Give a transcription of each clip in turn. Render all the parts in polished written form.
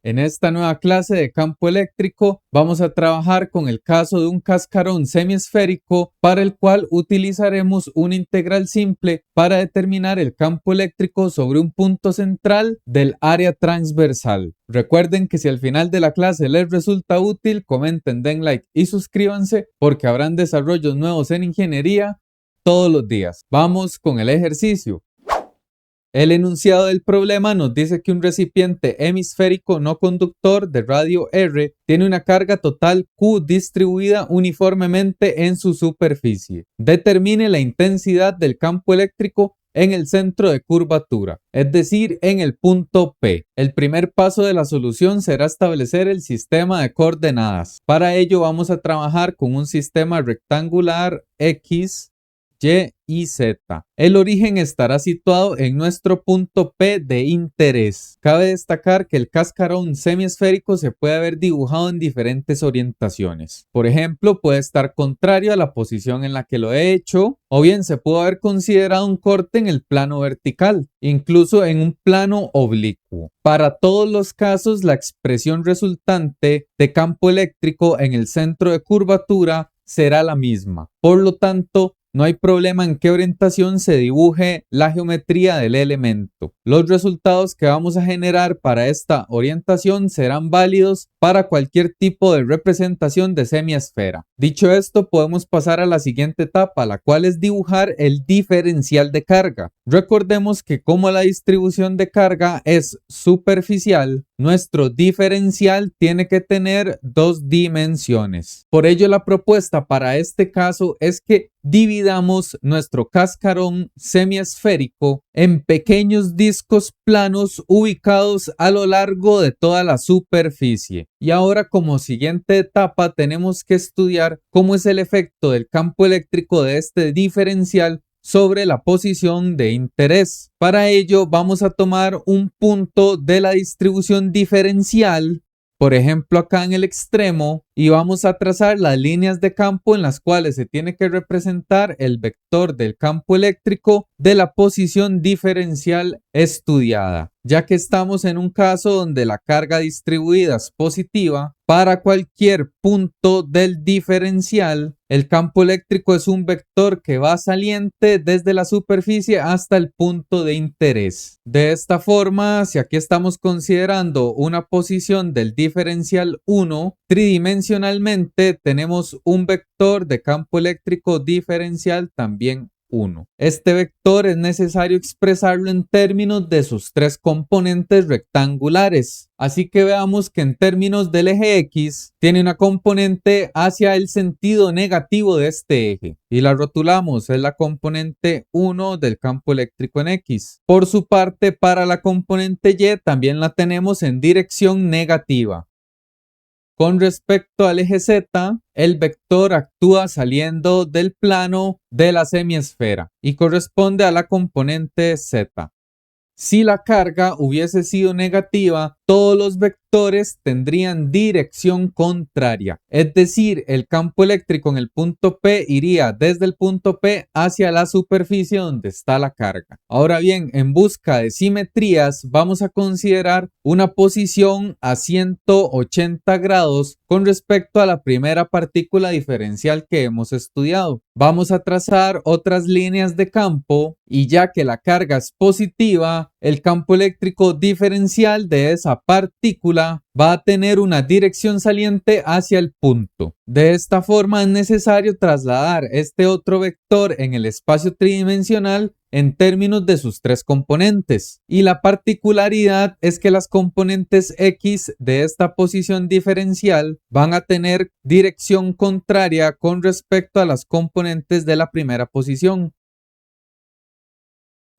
En esta nueva clase de campo eléctrico vamos a trabajar con el caso de un cascarón semiesférico para el cual utilizaremos una integral simple para determinar el campo eléctrico sobre un punto central del área transversal. Recuerden que si al final de la clase les resulta útil, comenten, den like y suscríbanse porque habrán desarrollos nuevos en ingeniería todos los días. Vamos con el ejercicio. El enunciado del problema nos dice que un recipiente hemisférico no conductor de radio R tiene una carga total Q distribuida uniformemente en su superficie. Determine la intensidad del campo eléctrico en el centro de curvatura, es decir, en el punto P. El primer paso de la solución será establecer el sistema de coordenadas. Para ello vamos a trabajar con un sistema rectangular X, Y y Z. El origen estará situado en nuestro punto P de interés. Cabe destacar que el cascarón semiesférico se puede ver dibujado en diferentes orientaciones. Por ejemplo, puede estar contrario a la posición en la que lo he hecho, o bien se puede haber considerado un corte en el plano vertical, incluso en un plano oblicuo. Para todos los casos, la expresión resultante de campo eléctrico en el centro de curvatura será la misma. Por lo tanto, no hay problema en qué orientación se dibuje la geometría del elemento. Los resultados que vamos a generar para esta orientación serán válidos para cualquier tipo de representación de semiesfera. Dicho esto, podemos pasar a la siguiente etapa, la cual es dibujar el diferencial de carga. Recordemos que como la distribución de carga es superficial, nuestro diferencial tiene que tener dos dimensiones. Por ello, la propuesta para este caso es que dividamos nuestro cascarón semiesférico en pequeños discos planos ubicados a lo largo de toda la superficie. Y ahora, como siguiente etapa, tenemos que estudiar cómo es el efecto del campo eléctrico de este diferencial sobre la posición de interés. Para ello vamos a tomar un punto de la distribución diferencial, por ejemplo acá en el extremo, y vamos a trazar las líneas de campo en las cuales se tiene que representar el vector del campo eléctrico de la posición diferencial estudiada. Ya que estamos en un caso donde la carga distribuida es positiva, para cualquier punto del diferencial, el campo eléctrico es un vector que va saliente desde la superficie hasta el punto de interés. De esta forma, si aquí estamos considerando una posición del diferencial 1, tridimensionalmente tenemos un vector de campo eléctrico diferencial también 1. Este vector es necesario expresarlo en términos de sus tres componentes rectangulares. Así que veamos que en términos del eje X tiene una componente hacia el sentido negativo de este eje y la rotulamos, es la componente 1 del campo eléctrico en X. Por su parte, para la componente Y también la tenemos en dirección negativa. Con respecto al eje Z, el vector actúa saliendo del plano de la semiesfera y corresponde a la componente Z. Si la carga hubiese sido negativa, todos los vectores tendrían dirección contraria. Es decir, el campo eléctrico en el punto P iría desde el punto P hacia la superficie donde está la carga. Ahora bien, en busca de simetrías, vamos a considerar una posición a 180 grados con respecto a la primera partícula diferencial que hemos estudiado. Vamos a trazar otras líneas de campo y ya que la carga es positiva, el campo eléctrico diferencial de esa partícula va a tener una dirección saliente hacia el punto. De esta forma es necesario trasladar este otro vector en el espacio tridimensional en términos de sus tres componentes. Y la particularidad es que las componentes X de esta posición diferencial van a tener dirección contraria con respecto a las componentes de la primera posición.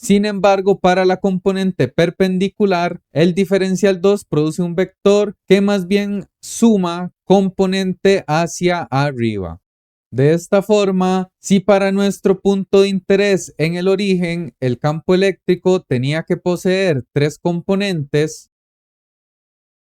Sin embargo, para la componente perpendicular, el diferencial 2 produce un vector que más bien suma componente hacia arriba. De esta forma, si para nuestro punto de interés en el origen el campo eléctrico tenía que poseer tres componentes,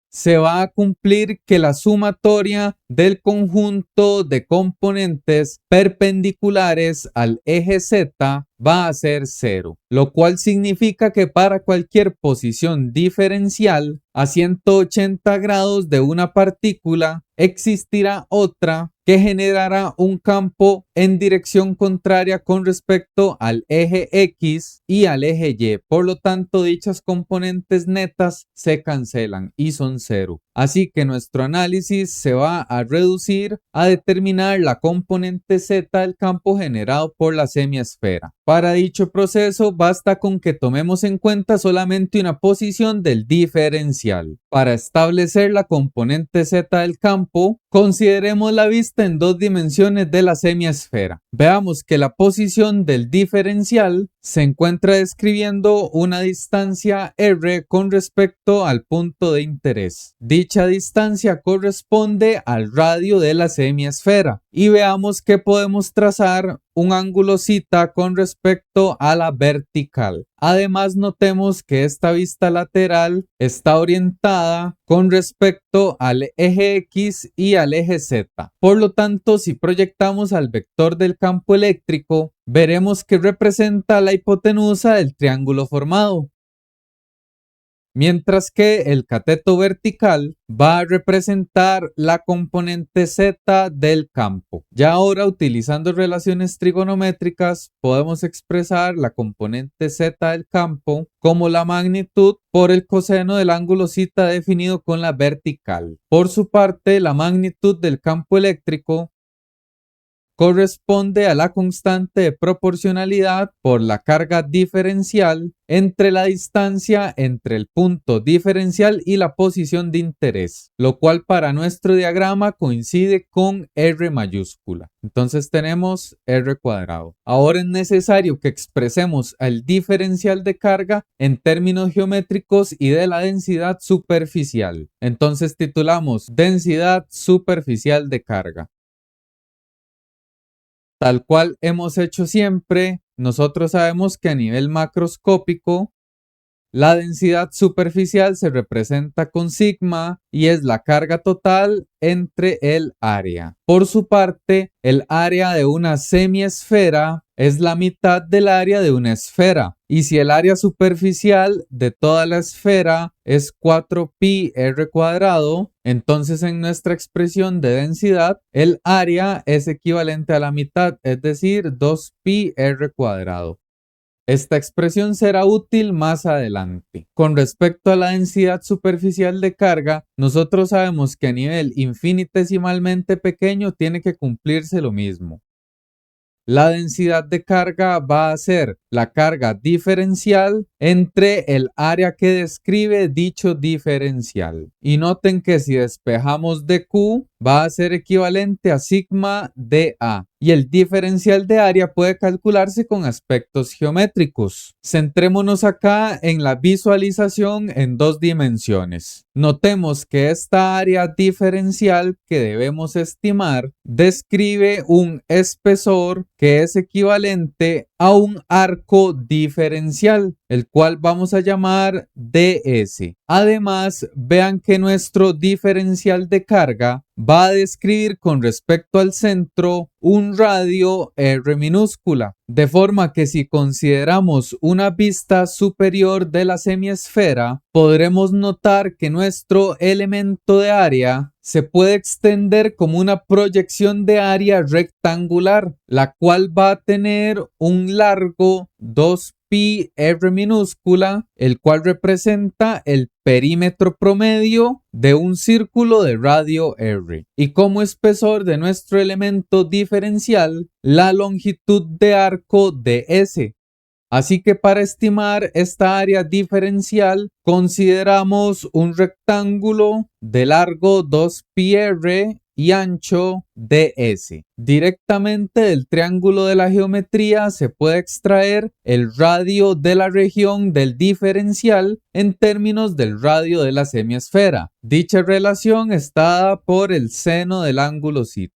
se va a cumplir que la sumatoria del conjunto de componentes perpendiculares al eje Z va a ser 0, lo cual significa que para cualquier posición diferencial a 180 grados de una partícula existirá otra que generará un campo en dirección contraria con respecto al eje X y al eje Y. Por lo tanto, dichas componentes netas se cancelan y son 0. Así que nuestro análisis se va a reducir a determinar la componente Z del campo generado por la semiesfera. Para dicho proceso basta con que tomemos en cuenta solamente una posición del diferencial. Para establecer la componente Z del campo, consideremos la vista en dos dimensiones de la semiesfera. Veamos que la posición del diferencial se encuentra describiendo una distancia r con respecto al punto de interés. Dicha distancia corresponde al radio de la semiesfera y veamos que podemos trazar un ángulo θ con respecto a la vertical. Además, notemos que esta vista lateral está orientada con respecto al eje X y al eje Z. Por lo tanto, si proyectamos al vector del campo eléctrico, veremos que representa la hipotenusa del triángulo formado, mientras que el cateto vertical va a representar la componente Z del campo. Ya ahora, utilizando relaciones trigonométricas, podemos expresar la componente Z del campo como la magnitud por el coseno del ángulo θ definido con la vertical. Por su parte, la magnitud del campo eléctrico corresponde a la constante de proporcionalidad por la carga diferencial entre la distancia entre el punto diferencial y la posición de interés, lo cual para nuestro diagrama coincide con R mayúscula. Entonces tenemos R cuadrado. Ahora es necesario que expresemos el diferencial de carga en términos geométricos y de la densidad superficial. Entonces titulamos densidad superficial de carga. Tal cual hemos hecho siempre, nosotros sabemos que a nivel macroscópico la densidad superficial se representa con sigma y es la carga total entre el área. Por su parte, el área de una semiesfera es la mitad del área de una esfera. Y si el área superficial de toda la esfera es 4pi r cuadrado, entonces en nuestra expresión de densidad, el área es equivalente a la mitad, es decir, 2pi r cuadrado. Esta expresión será útil más adelante. Con respecto a la densidad superficial de carga, nosotros sabemos que a nivel infinitesimalmente pequeño tiene que cumplirse lo mismo. La densidad de carga va a ser la carga diferencial entre el área que describe dicho diferencial. Y noten que si despejamos de Q va a ser equivalente a sigma dA. Y el diferencial de área puede calcularse con aspectos geométricos. Centrémonos acá en la visualización en dos dimensiones. Notemos que esta área diferencial que debemos estimar describe un espesor que es equivalente a un arco diferencial, el cual vamos a llamar ds. Además, vean que nuestro diferencial de carga va a describir con respecto al centro un radio r minúscula, de forma que si consideramos una vista superior de la semiesfera, podremos notar que nuestro elemento de área se puede extender como una proyección de área rectangular, la cual va a tener un largo 2pi r minúscula, el cual representa el perímetro promedio de un círculo de radio r. Y como espesor de nuestro elemento diferencial, la longitud de arco de S. Así que para estimar esta área diferencial, consideramos un rectángulo de largo 2πr y ancho ds. Directamente del triángulo de la geometría se puede extraer el radio de la región del diferencial en términos del radio de la semiesfera. Dicha relación está dada por el seno del ángulo θ.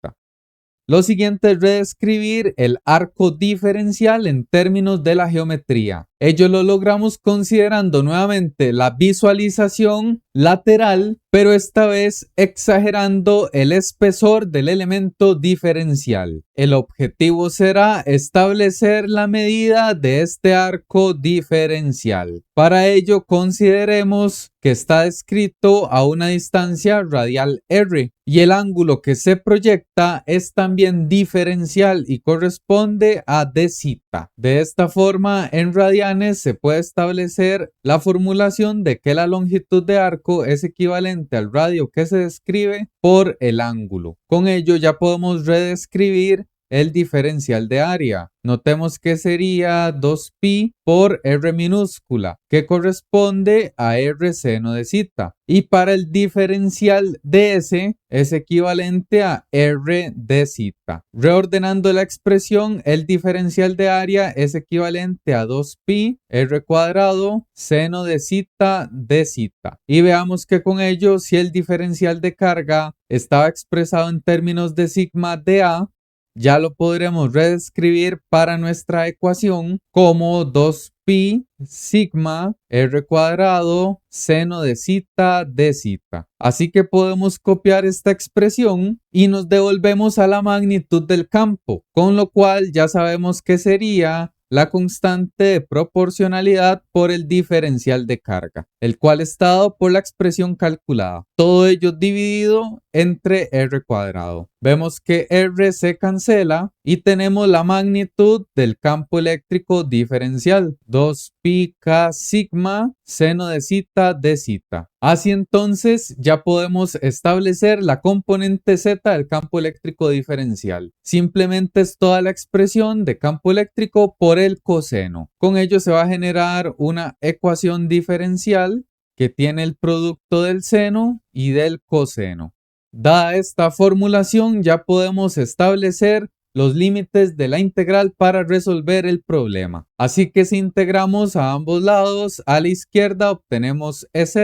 Lo siguiente es reescribir el arco diferencial en términos de la geometría. Ello lo logramos considerando nuevamente la visualización lateral, pero esta vez exagerando el espesor del elemento diferencial. El objetivo será establecer la medida de este arco diferencial. Para ello consideremos que está descrito a una distancia radial r y el ángulo que se proyecta es también diferencial y corresponde a dθ. De esta forma, en radianes se puede establecer la formulación de que la longitud de arco es equivalente al radio que se describe por el ángulo. Con ello ya podemos redescribir el diferencial de área. Notemos que sería 2pi por r minúscula, que corresponde a r seno de θ. Y para el diferencial de S es equivalente a r de θ. Reordenando la expresión, el diferencial de área es equivalente a 2pi r cuadrado seno de θ de θ. Y veamos que con ello, si el diferencial de carga estaba expresado en términos de sigma de A, ya lo podremos reescribir para nuestra ecuación como 2pi sigma r cuadrado seno de θ de θ. Así que podemos copiar esta expresión y nos devolvemos a la magnitud del campo, con lo cual ya sabemos que sería la constante de proporcionalidad por el diferencial de carga, el cual está dado por la expresión calculada. Todo ello dividido entre r cuadrado. Vemos que r se cancela y tenemos la magnitud del campo eléctrico diferencial, 2pi k sigma seno de θ de θ. Así entonces ya podemos establecer la componente z del campo eléctrico diferencial. Simplemente es toda la expresión de campo eléctrico por el coseno. Con ello se va a generar una ecuación diferencial que tiene el producto del seno y del coseno. Dada esta formulación, ya podemos establecer los límites de la integral para resolver el problema. Así que si integramos a ambos lados, a la izquierda obtenemos ez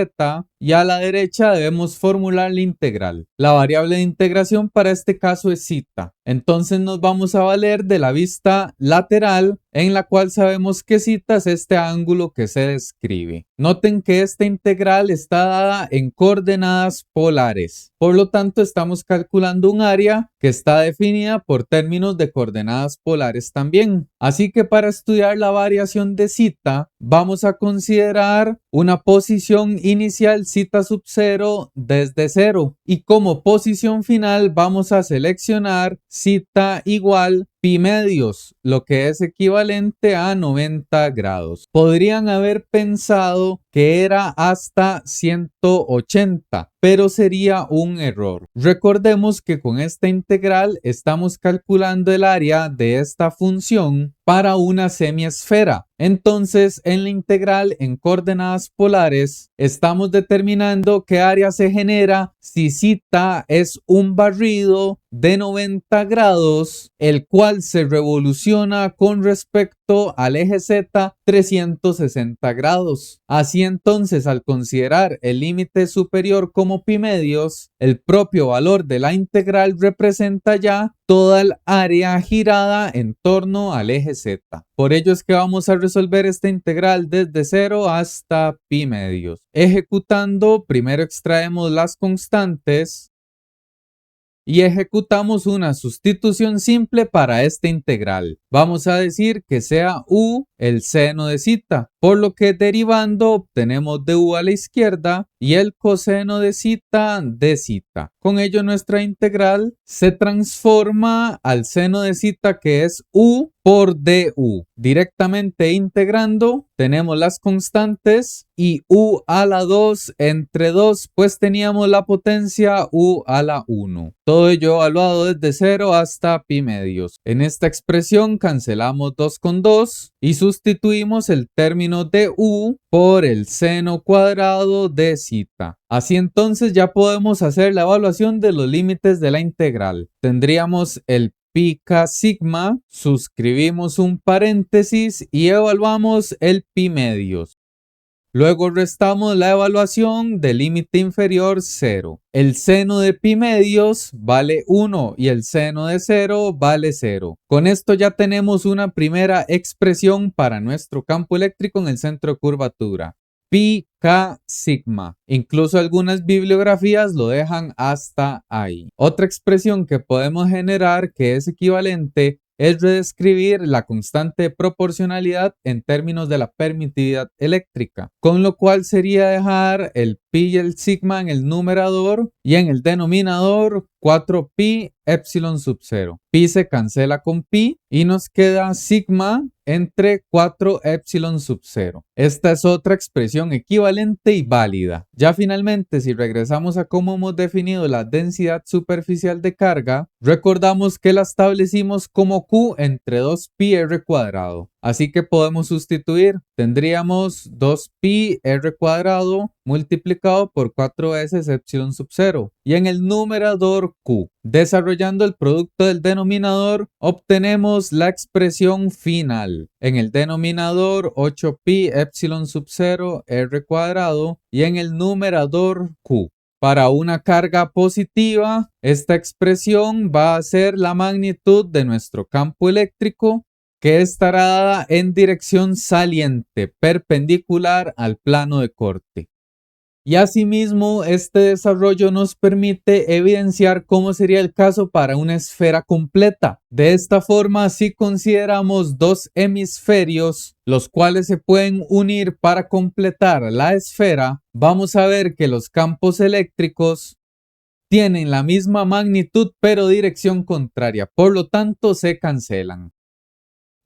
y a la derecha debemos formular la integral. La variable de integración para este caso es θ. Entonces nos vamos a valer de la vista lateral, en la cual sabemos que θ es este ángulo que se describe. Noten que esta integral está dada en coordenadas polares. Por lo tanto, estamos calculando un área que está definida por términos de coordenadas polares también. Así que para estudiar la variación de θ, vamos a considerar una posición inicial θ sub 0 desde 0 y como posición final vamos a seleccionar θ igual pi medios, lo que es equivalente a 90 grados. Podrían haber pensado que era hasta 180, pero sería un error. Recordemos que con esta integral estamos calculando el área de esta función para una semiesfera. Entonces, en la integral en coordenadas polares, estamos determinando qué área se genera si θ es un barrido de 90 grados, el cual se revoluciona con respecto al eje Z 360 grados. Así entonces, al considerar el límite superior como pi medios, el propio valor de la integral representa ya toda el área girada en torno al eje Z. Por ello es que vamos a resolver esta integral desde 0 hasta pi medios. Ejecutando, primero extraemos las constantes y ejecutamos una sustitución simple para esta integral. Vamos a decir que sea u el seno de θ, por lo que derivando obtenemos du a la izquierda y el coseno de θ de θ. Con ello nuestra integral se transforma al seno de θ, que es u por du. Directamente integrando tenemos las constantes y u a la 2 entre 2, pues teníamos la potencia u a la 1. Todo ello evaluado desde 0 hasta pi medios. En esta expresión cancelamos 2 con 2 y sustituimos el término de u por el seno cuadrado de θ. Así entonces ya podemos hacer la evaluación de los límites de la integral. Tendríamos el pi k sigma, suscribimos un paréntesis y evaluamos el pi medios. Luego restamos la evaluación del límite inferior 0. El seno de pi medios vale 1 y el seno de 0 vale 0. Con esto ya tenemos una primera expresión para nuestro campo eléctrico en el centro de curvatura. Pi K sigma. Incluso algunas bibliografías lo dejan hasta ahí. Otra expresión que podemos generar que es equivalente es redescribir la constante de proporcionalidad en términos de la permitividad eléctrica, con lo cual sería dejar el pi y el sigma en el numerador y en el denominador 4pi epsilon sub 0. Pi se cancela con pi y nos queda sigma entre 4 epsilon sub 0. Esta es otra expresión equivalente y válida. Ya finalmente, si regresamos a cómo hemos definido la densidad superficial de carga, recordamos que la establecimos como Q entre 2pi r cuadrado. Así que podemos sustituir. Tendríamos 2pi r cuadrado multiplicado por 4 veces epsilon sub 0 y en el numerador Q. Desarrollando el producto del denominador, obtenemos la expresión final. En el denominador 8pi epsilon sub 0 r cuadrado y en el numerador Q. Para una carga positiva, esta expresión va a ser la magnitud de nuestro campo eléctrico, que estará dada en dirección saliente, perpendicular al plano de corte. Y asimismo, este desarrollo nos permite evidenciar cómo sería el caso para una esfera completa. De esta forma, si consideramos dos hemisferios, los cuales se pueden unir para completar la esfera, vamos a ver que los campos eléctricos tienen la misma magnitud pero dirección contraria, por lo tanto se cancelan.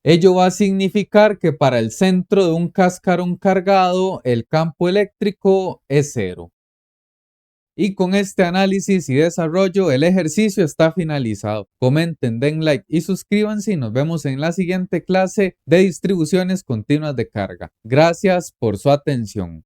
Ello va a significar que para el centro de un cascarón cargado el campo eléctrico es 0. Y con este análisis y desarrollo el ejercicio está finalizado. Comenten, den like y suscríbanse y nos vemos en la siguiente clase de distribuciones continuas de carga. Gracias por su atención.